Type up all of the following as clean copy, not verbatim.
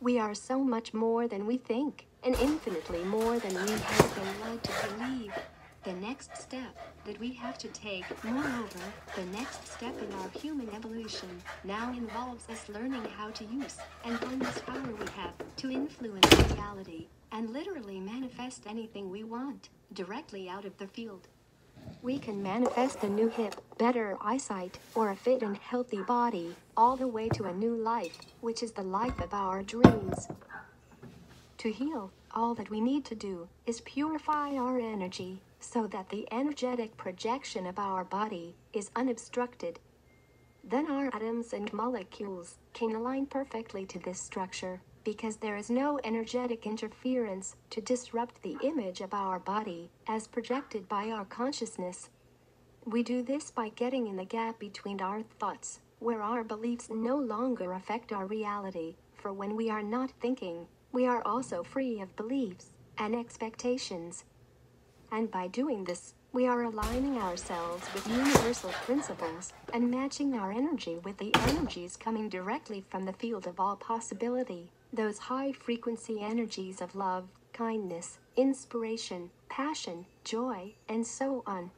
We are so much more than we think, and infinitely more than we have been led to believe. The next step that we have to take, moreover, the next step in our human evolution, now involves us learning how to use and harness power we have to influence reality and literally manifest anything we want directly out of the field. We can manifest a new hip, better eyesight, or a fit and healthy body, all the way to a new life, which is the life of our dreams. To heal, all that we need to do is purify our energy so that the energetic projection of our body is unobstructed. Then our atoms and molecules can align perfectly to this structure, because there is no energetic interference to disrupt the image of our body as projected by our consciousness. We do this by getting in the gap between our thoughts, where our beliefs no longer affect our reality, for when we are not thinking, we are also free of beliefs and expectations. And by doing this, we are aligning ourselves with universal principles and matching our energy with the energies coming directly from the field of all possibility, those high-frequency energies of love, kindness, inspiration, passion, joy, and so on.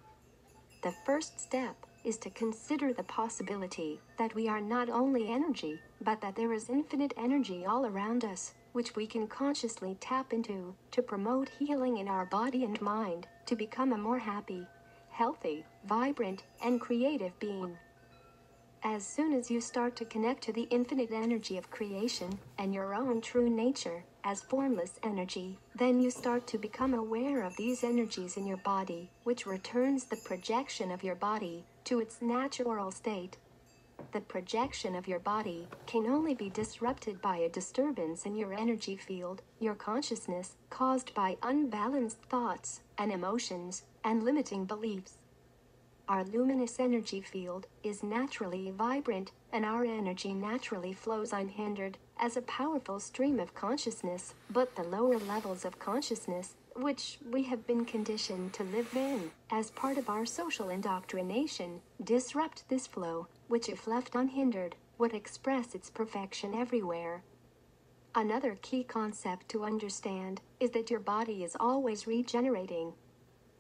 The first step is to consider the possibility that we are not only energy, but that there is infinite energy all around us, which we can consciously tap into to promote healing in our body and mind, to become a more happy, healthy, vibrant, and creative being. As soon as you start to connect to the infinite energy of creation and your own true nature as formless energy, then you start to become aware of these energies in your body, which returns the projection of your body to its natural state. The projection of your body can only be disrupted by a disturbance in your energy field, your consciousness, caused by unbalanced thoughts and emotions and limiting beliefs. Our luminous energy field is naturally vibrant, and our energy naturally flows unhindered as a powerful stream of consciousness, but the lower levels of consciousness, which we have been conditioned to live in as part of our social indoctrination, disrupt this flow, which if left unhindered, would express its perfection everywhere. Another key concept to understand is that your body is always regenerating.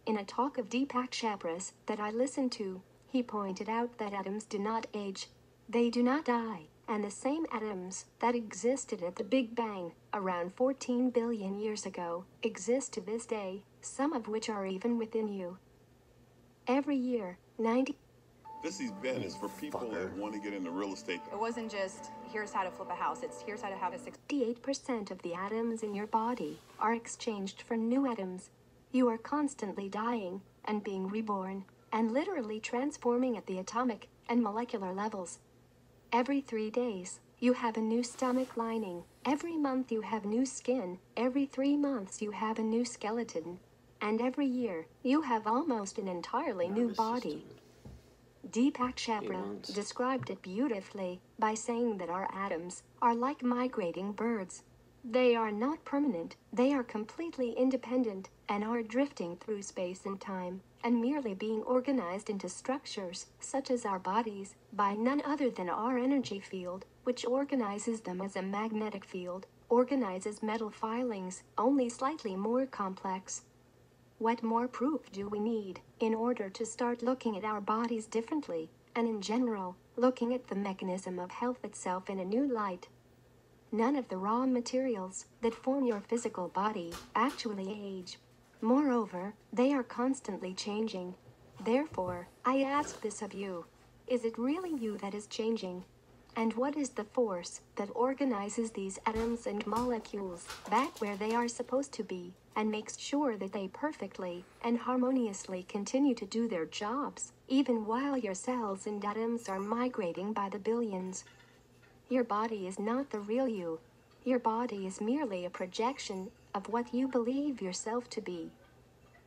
In a talk of Deepak Chopra's that I listened to, he pointed out that atoms do not age. They do not die, and the same atoms that existed at the Big Bang, around 14 billion years ago, exist to this day, some of which are even within you. Every year, 90... This event is for people that want to get into real estate. It wasn't just, here's how to flip a house, it's here's how to have a 68% of the atoms in your body are exchanged for new atoms. You are constantly dying and being reborn, and literally transforming at the atomic and molecular levels. Every 3 days, you have a new stomach lining. Every month you have new skin. Every 3 months you have a new skeleton. And every year, you have almost an entirely new body. Deepak Chopra described it beautifully by saying that our atoms are like migrating birds. They are not permanent, they are completely independent, and are drifting through space and time, and merely being organized into structures, such as our bodies, by none other than our energy field, which organizes them as a magnetic field, organizes metal filings, only slightly more complex. What more proof do we need in order to start looking at our bodies differently, and in general, looking at the mechanism of health itself in a new light? None of the raw materials that form your physical body actually age. Moreover, they are constantly changing. Therefore, I ask this of you. Is it really you that is changing? And what is the force that organizes these atoms and molecules back where they are supposed to be, and makes sure that they perfectly and harmoniously continue to do their jobs, even while your cells and atoms are migrating by the billions? Your body is not the real you. Your body is merely a projection of what you believe yourself to be.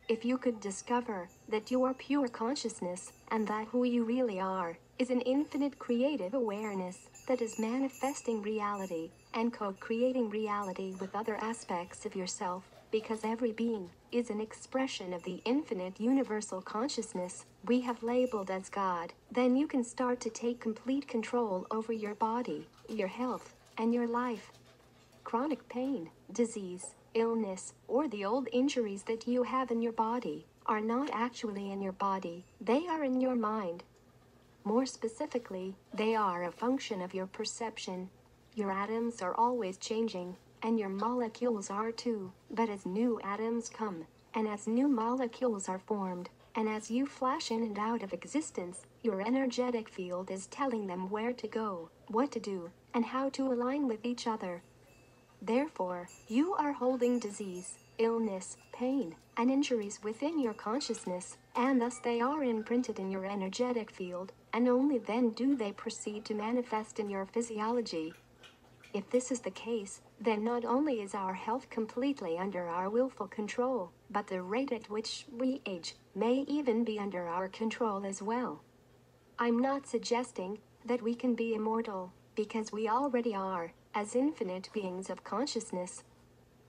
If you could discover that you are pure consciousness, and that who you really are is an infinite creative awareness that is manifesting reality and co-creating reality with other aspects of yourself, because every being is an expression of the infinite universal consciousness we have labeled as God, then you can start to take complete control over your body, your health, and your life. chronic pain, disease, illness, or the old injuries that you have in your body are not actually in your body, they are in your mind. More specifically, they are a function of your perception. Your atoms are always changing, and your molecules are too, but as new atoms come, and as new molecules are formed, and as you flash in and out of existence, your energetic field is telling them where to go, what to do, and how to align with each other. Therefore, you are holding disease, illness, pain, and injuries within your consciousness, and thus they are imprinted in your energetic field, and only then do they proceed to manifest in your physiology. If this is the case, then not only is our health completely under our willful control, but the rate at which we age may even be under our control as well. I'm not suggesting that we can be immortal, because we already are, as infinite beings of consciousness.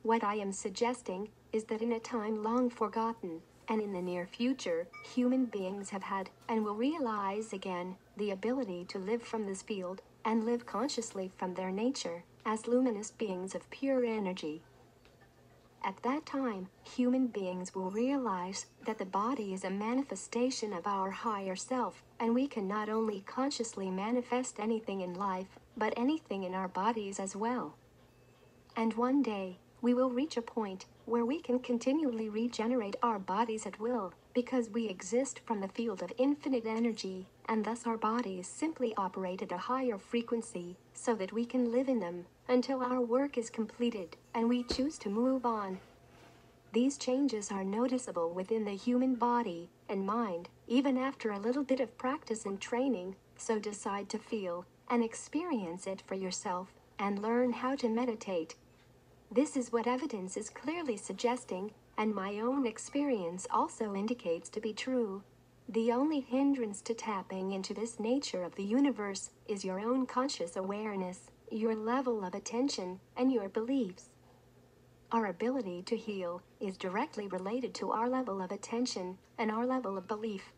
What I am suggesting is that in a time long forgotten, and in the near future, human beings have had, and will realize again, the ability to live from this field, and live consciously from their nature, as luminous beings of pure energy. At that time, human beings will realize that the body is a manifestation of our higher self, and we can not only consciously manifest anything in life, but anything in our bodies as well. And one day, we will reach a point where we can continually regenerate our bodies at will, because we exist from the field of infinite energy, and thus our bodies simply operate at a higher frequency, so that we can live in them until our work is completed, and we choose to move on. These changes are noticeable within the human body and mind, even after a little bit of practice and training, so decide to feel and experience it for yourself, and learn how to meditate. This is what evidence is clearly suggesting, and my own experience also indicates to be true. The only hindrance to tapping into this nature of the universe is your own conscious awareness, your level of attention, and your beliefs. Our ability to heal is directly related to our level of attention and our level of belief.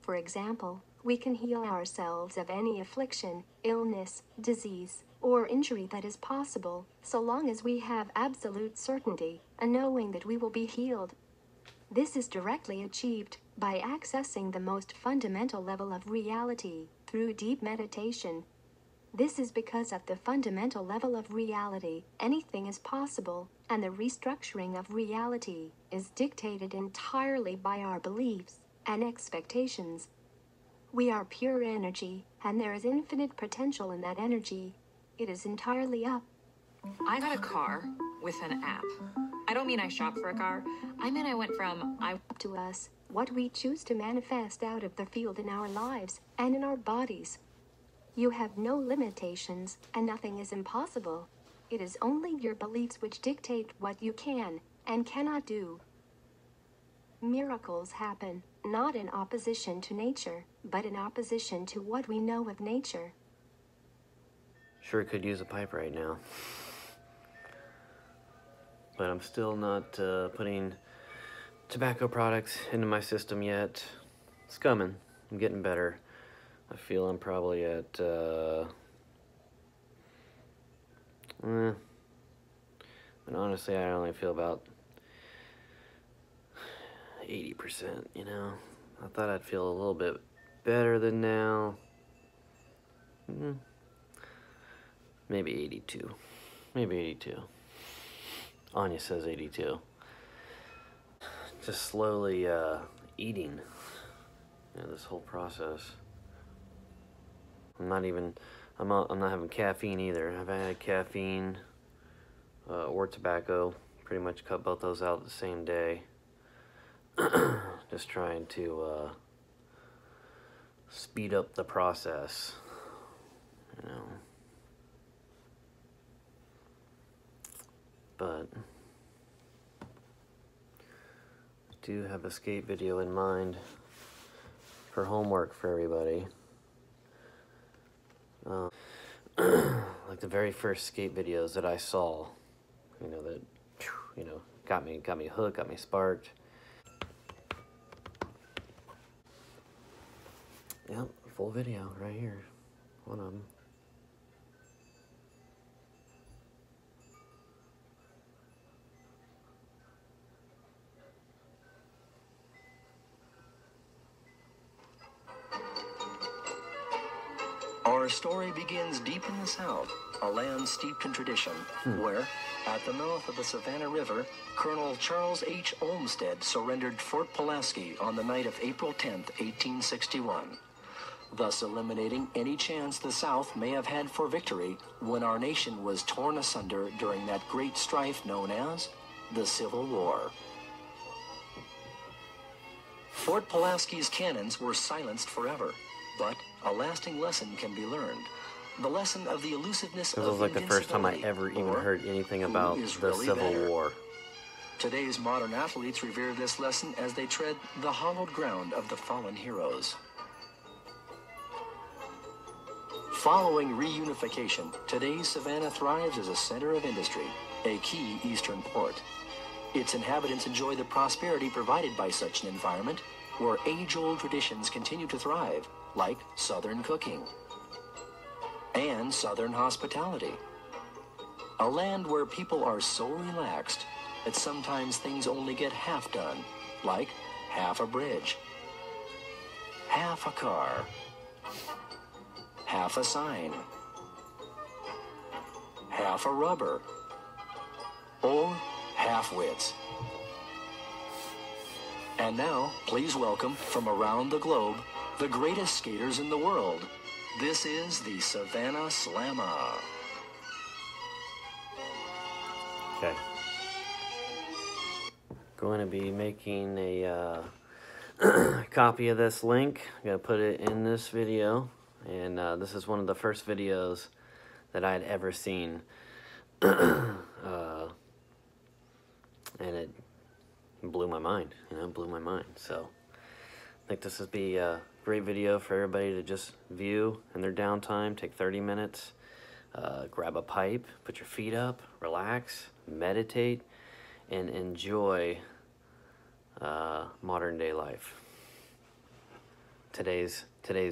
For example, we can heal ourselves of any affliction, illness, disease, or injury that is possible, so long as we have absolute certainty and knowing that we will be healed. This is directly achieved by accessing the most fundamental level of reality through deep meditation. This is because at the fundamental level of reality, anything is possible, and the restructuring of reality is dictated entirely by our beliefs and expectations. We are pure energy, and there is infinite potential in that energy. It is entirely up. I got a car with an app. I don't mean I shopped for a car. I mean I went from Up to us what we choose to manifest out of the field in our lives and in our bodies. You have no limitations, and nothing is impossible. It is only your beliefs which dictate what you can and cannot do. Miracles happen, not in opposition to nature, but in opposition to what we know of nature. Sure could use a pipe right now. But I'm still not putting tobacco products into my system yet. It's coming. I'm getting better. I feel I'm probably at, but honestly, I only feel about 80%, you know. I thought I'd feel a little bit better than now. Maybe 82. Maybe 82. Anya says 82. Just slowly eating, you know, this whole process. I'm not having caffeine either. I've had caffeine or tobacco. Pretty much cut both those out the same day. Just trying to speed up the process, you know. But I do have a skate video in mind for homework for everybody. Like the very first skate videos that I saw, you know, that, you know, got me hooked, got me sparked. Yep, full video right here, one of them. Our story begins deep in the South, a land steeped in tradition, where, at the mouth of the Savannah River, Colonel Charles H. Olmsted surrendered Fort Pulaski on the night of April 10th, 1861, thus eliminating any chance the South may have had for victory when our nation was torn asunder during that great strife known as the Civil War. Fort Pulaski's cannons were silenced forever, but a lasting lesson can be learned. The lesson of the elusiveness This of was like the first time I invincibility, ever even or heard anything who about is the really Civil better. War. Today's modern athletes revere this lesson as they tread the hallowed ground of the fallen heroes. Following reunification, today's Savannah thrives as a center of industry, a key eastern port. Its inhabitants enjoy the prosperity provided by such an environment, where age-old traditions continue to thrive, like Southern cooking and Southern hospitality. A land where people are so relaxed that sometimes things only get half done, like half a bridge, half a car, half a sign, half a rubber, or half-wits. And now, please welcome from around the globe, the greatest skaters in the world. This is the Savannah Slammer. Okay. Going to be making a copy of this link. I'm going to put it in this video. And this is one of the first videos that I had ever seen. And it blew my mind, blew my mind. So I think this would be a great video for everybody to just view in their downtime. Take 30 minutes, grab a pipe, put your feet up, relax, meditate, and enjoy modern day life. Today's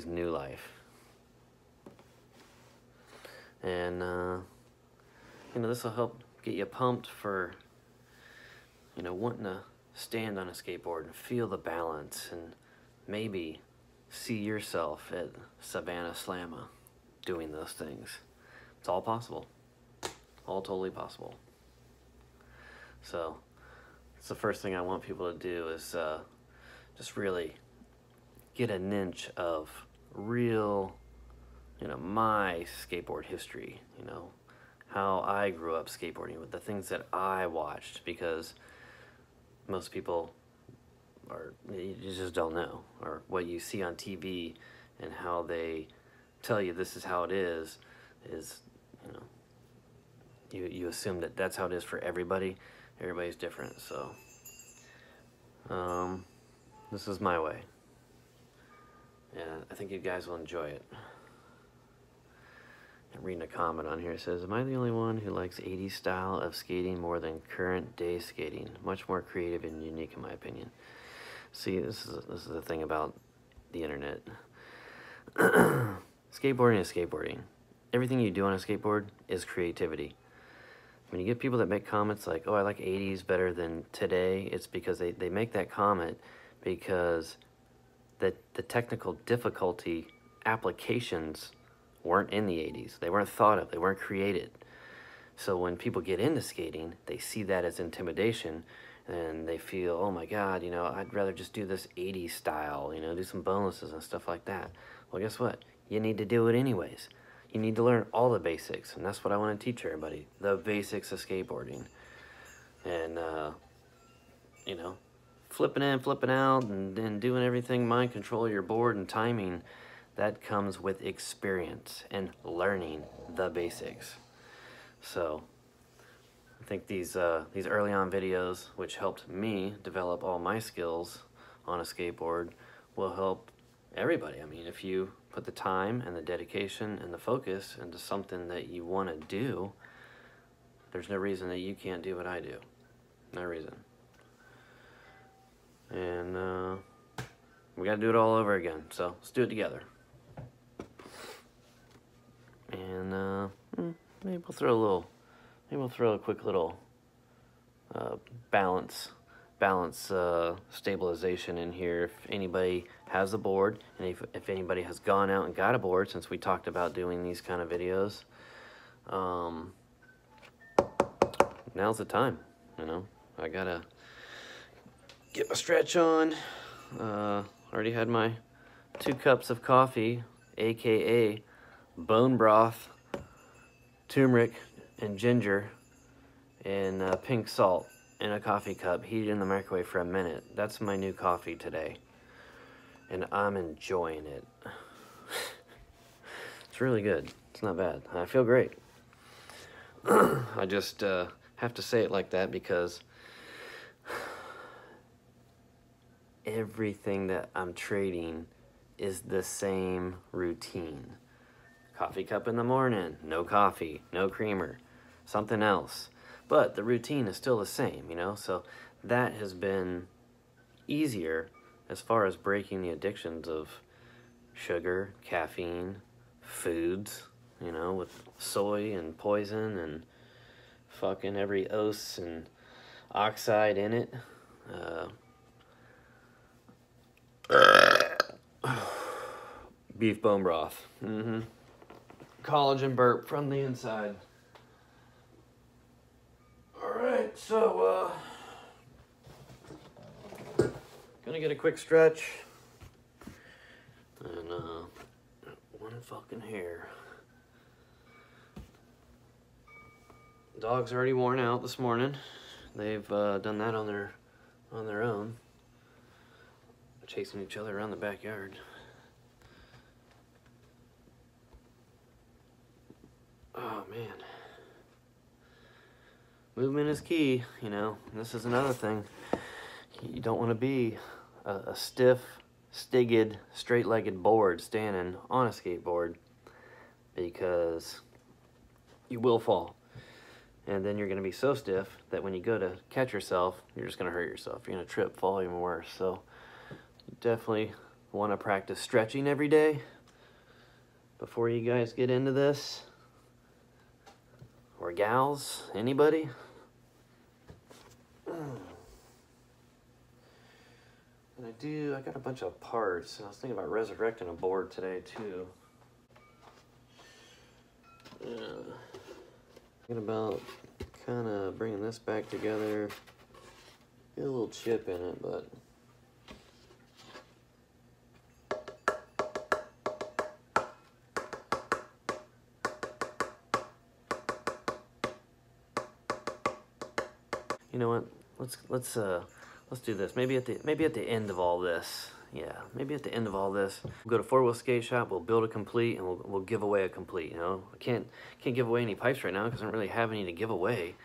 new life. And this will help get you pumped for wanting to stand on a skateboard and feel the balance, and maybe see yourself at Savannah Slammer doing those things. It's all possible. All totally possible. So it's the first thing I want people to do is just really get an inch of real, my skateboard history, how I grew up skateboarding, with the things that I watched, because most people you just don't know, or what you see on TV and how they tell you this is how it is you assume that that's how it is for everybody. Everybody's different. So this is my way, and I think you guys will enjoy it. And reading a comment on here, it says, "Am I the only one who likes 80s style of skating more than current day skating? Much more creative and unique, in my opinion." See, this is the thing about the internet. Skateboarding is skateboarding. Everything you do on a skateboard is creativity. When you get people that make comments like, "Oh, I like 80s better than today," it's because they make that comment because the technical difficulty applications weren't in the 80s. They weren't thought of. They weren't created. So when people get into skating, they see that as intimidation, and they feel, "Oh my God, I'd rather just do this 80s style, do some bonuses and stuff like that." Well, guess what? You need to do it anyways. You need to learn all the basics, and that's what I want to teach everybody, the basics of skateboarding. And, flipping in, flipping out, and then doing everything, mind control your board and timing, that comes with experience and learning the basics. So I think these early on videos, which helped me develop all my skills on a skateboard, will help everybody. I mean, if you put the time and the dedication and the focus into something that you want to do, there's no reason that you can't do what I do. No reason. And we got to do it all over again. So let's do it together. And maybe we'll throw a quick little balance balance stabilization in here. If anybody has a board, and if anybody has gone out and got a board, since we talked about doing these kind of videos, now's the time. You know, I gotta get my stretch on. Already had my 2 cups of coffee, aka bone broth, turmeric and ginger, and pink salt in a coffee cup, heated in the microwave for a minute. That's my new coffee today, and I'm enjoying it. It's really good. It's not bad. I feel great. I just have to say it like that because everything that I'm trading is the same routine. Coffee cup in the morning, no coffee, no creamer, something else. But the routine is still the same, you know? So that has been easier as far as breaking the addictions of sugar, caffeine, foods, you know, with soy and poison and fucking every ose and oxide in it. Beef bone broth. Collagen burp from the inside. Alright, so gonna get a quick stretch. And one fucking hair. Dog's already worn out this morning. They've done that on their own. Chasing each other around the backyard. Oh man. Movement is key, you know. This is another thing. You don't want to be a stiff, stigged, straight-legged board standing on a skateboard, because you will fall. And then you're going to be so stiff that when you go to catch yourself, you're just going to hurt yourself. You're going to trip, fall even worse. So you definitely want to practice stretching every day before you guys get into this. Or gals, anybody? And I got a bunch of parts. I was thinking about resurrecting a board today too. Thinking about kind of bringing this back together. Get a little chip in it, but you know what? Let's do this. Maybe at the end of all this. Yeah, maybe at the end of all this, we'll go to 4-Wheel Skate Shop. We'll build a complete, and we'll give away a complete. You know, I can't give away any pipes right now because I don't really have any to give away.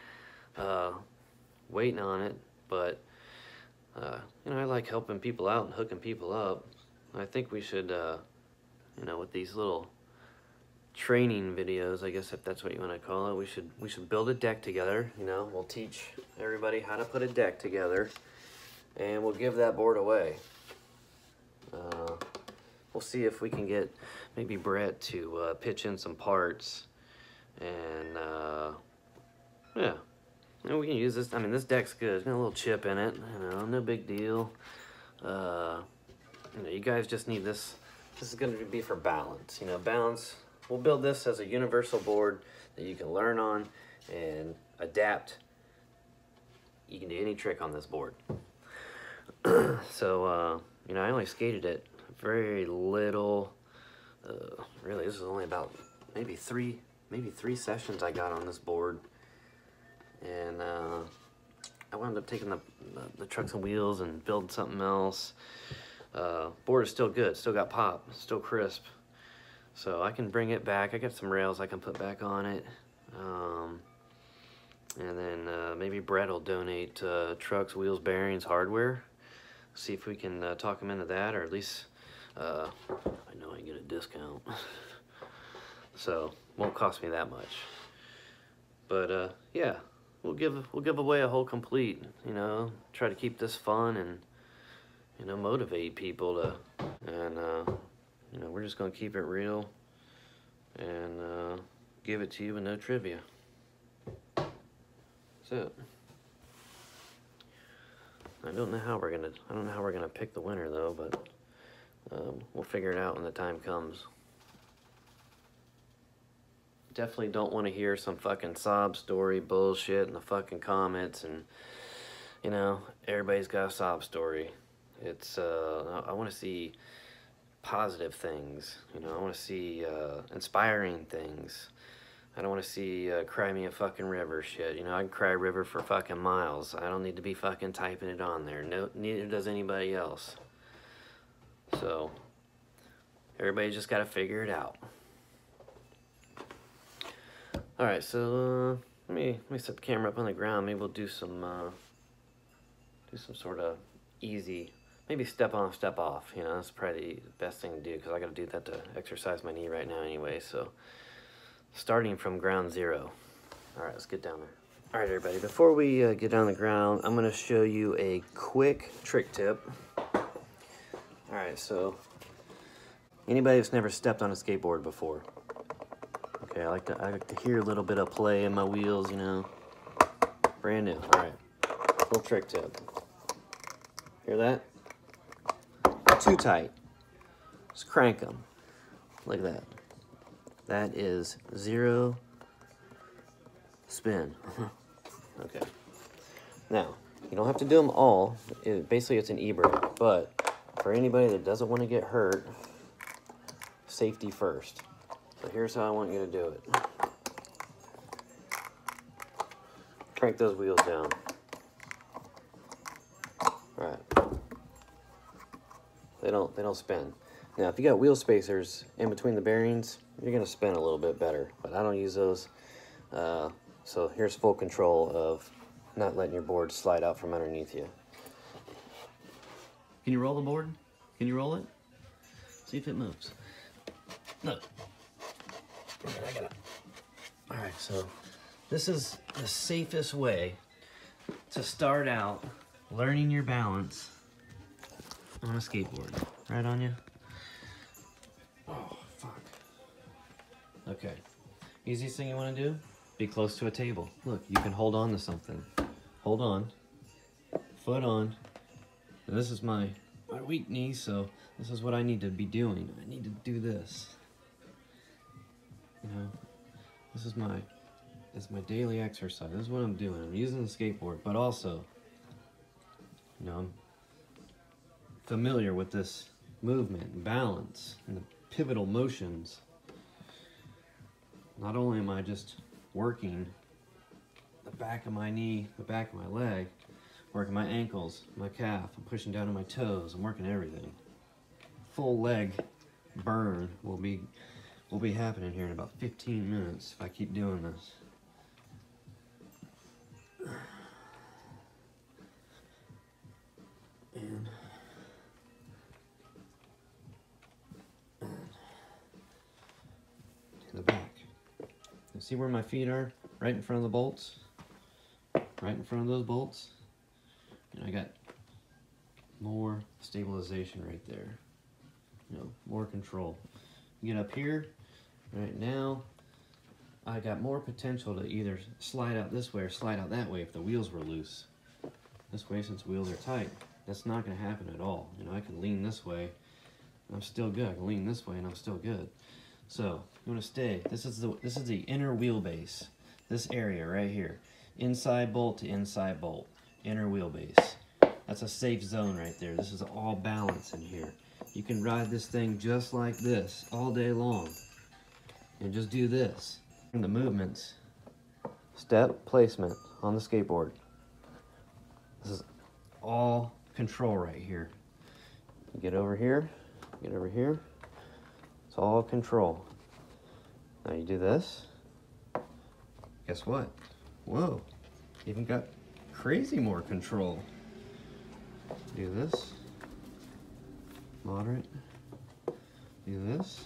Waiting on it, but you know, I like helping people out and hooking people up. I think we should, you know, with these little training videos, I guess if that's what you want to call it, we should build a deck together. You know, we'll teach everybody how to put a deck together, and we'll give that board away. We'll see if we can get maybe Brett to pitch in some parts, and yeah, you know, we can use this. I mean, this deck's good. It's got a little chip in it, you know, no big deal. You know, you guys just need this. This is going to be for balance, you know, balance. We'll build this as a universal board that you can learn on and adapt. You can do any trick on this board. So, you know, I only skated it very little. Really, this is only about maybe three sessions I got on this board. And I wound up taking the trucks and wheels and building something else. Board is still good, still got pop, still crisp. So I can bring it back. I got some rails I can put back on it. And then maybe Brett will donate trucks, wheels, bearings, hardware. See if we can talk him into that, or at least I know I can get a discount. So won't cost me that much. But yeah, we'll give away a whole complete. You know, try to keep this fun and, you know, motivate people to, and you know, we're just gonna keep it real and give it to you with no trivia. That's it. I don't know how we're gonna pick the winner though, but we'll figure it out when the time comes. Definitely don't want to hear some fucking sob story bullshit in the fucking comments, and you know, everybody's got a sob story. It's I want to see positive things, you know. I want to see inspiring things. I don't want to see cry me a fucking river shit. You know, I can cry a river for fucking miles. I don't need to be fucking typing it on there. No, neither does anybody else. So, everybody just got to figure it out. Alright, so let me set the camera up on the ground. Maybe we'll do some sort of easy, maybe step on, step off. You know, that's probably the best thing to do, because I got to do that to exercise my knee right now anyway. So, starting from ground zero. Alright, let's get down there. Alright, everybody, before we get down the ground, I'm going to show you a quick trick tip. Alright, so anybody that's never stepped on a skateboard before. Okay, I like to hear a little bit of play in my wheels, you know. Brand new. Alright, little trick tip. Hear that? Not too tight. Just crank them. Like that. That is 0 spin. Okay. Now, you don't have to do them all. Basically, it's an e-brake. But for anybody that doesn't want to get hurt, safety first. So here's how I want you to do it. Crank those wheels down. Alright. They don't spin. Now, if you got wheel spacers in between the bearings, you're going to spin a little bit better. But I don't use those. So here's full control of not letting your board slide out from underneath you. Can you roll the board? Can you roll it? See if it moves. Look. Alright, so this is the safest way to start out learning your balance on a skateboard. Right on you? Oh, fuck. Okay. Easiest thing you want to do? Be close to a table. Look, you can hold on to something. Hold on. Foot on. And this is my weak knee, so this is what I need to be doing. I need to do this. You know, this is my daily exercise. This is what I'm doing. I'm using the skateboard, but also, you know, I'm familiar with this movement and balance and the pivotal motions. Not only am I just working the back of my knee, the back of my leg, working my ankles, my calf, I'm pushing down to my toes, I'm working everything. Full leg burn will be happening here in about 15 minutes if I keep doing this. And to the back. You see where my feet are? Right in front of the bolts. Right in front of those bolts. And I got more stabilization right there. You know, more control. You get up here. Right now, I got more potential to either slide out this way or slide out that way if the wheels were loose. This way, since the wheels are tight, that's not going to happen at all. You know, I can lean this way, and I'm still good. I can lean this way, and I'm still good. So, you want to stay. This is the inner wheelbase. This area right here. Inside bolt to inside bolt. Inner wheelbase. That's a safe zone right there. This is all balance in here. You can ride this thing just like this all day long. And just do this. And the movements. Step placement on the skateboard. This is all control right here. Get over here. Get over here. It's all control. Now you do this. Guess what? Whoa. Even got crazy more control. Do this. Moderate. Do this.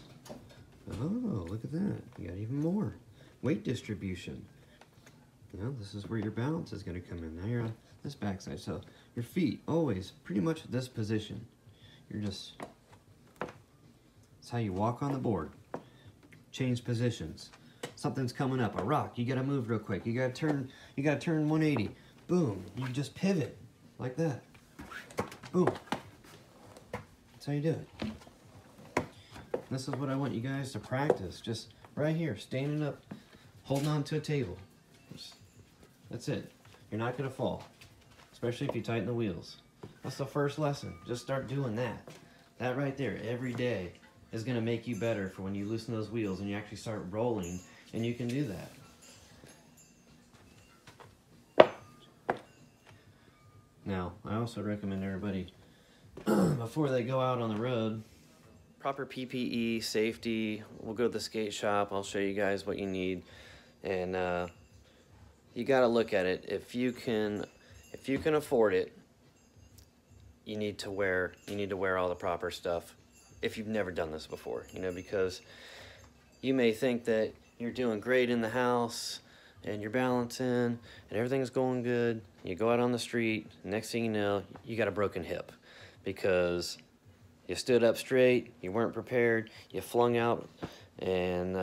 Oh, look at that. You got even more. Weight distribution. You know, this is where your balance is going to come in. Now you're on this backside. So your feet, always pretty much this position. You're just... That's how you walk on the board. Change positions. Something's coming up, a rock. You got to move real quick. You got to turn 180. Boom. You just pivot like that. Boom. That's how you do it. This is what I want you guys to practice. Just right here, standing up, holding on to a table. That's it. You're not gonna fall, especially if you tighten the wheels. That's the first lesson. Just start doing that. That right there, every day, is gonna make you better for when you loosen those wheels and you actually start rolling, and you can do that. Now, I also recommend everybody, before they go out on the road, proper PPE safety. We'll go to the skate shop. I'll show you guys what you need, and you got to look at it. If you can afford it, you need to wear all the proper stuff. If you've never done this before, you know, because you may think that you're doing great in the house and you're balancing and everything's going good. You go out on the street, next thing you know, you got a broken hip because you stood up straight, you weren't prepared, you flung out, and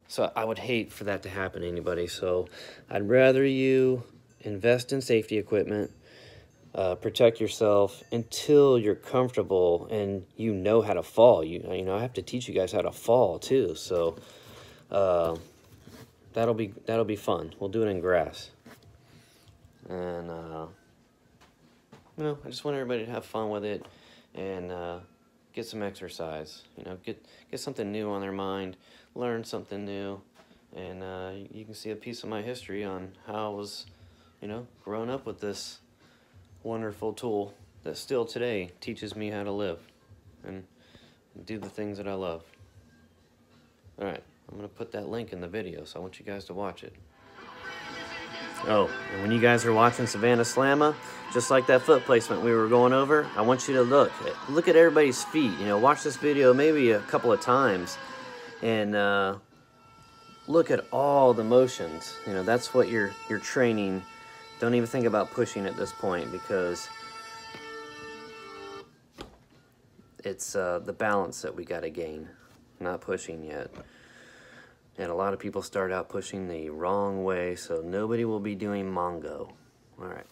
so I would hate for that to happen to anybody. So I'd rather you invest in safety equipment, protect yourself until you're comfortable and you know how to fall. You know, I have to teach you guys how to fall too. So that'll be fun. We'll do it in grass, and you know, I just want everybody to have fun with it and get some exercise. You know, get something new on their mind, learn something new, and you can see a piece of my history on how I was, you know, growing up with this wonderful tool that still today teaches me how to live and do the things that I love. All right, I'm gonna put that link in the video, so I want you guys to watch it. Oh, and when you guys are watching Savannah Slammer, just like that foot placement we were going over, I want you to look at everybody's feet. You know, watch this video maybe a couple of times and look at all the motions. You know, that's what you're training. Don't even think about pushing at this point, because it's the balance that we got to gain, not pushing yet. And a lot of people start out pushing the wrong way, so nobody will be doing Mongo. All right.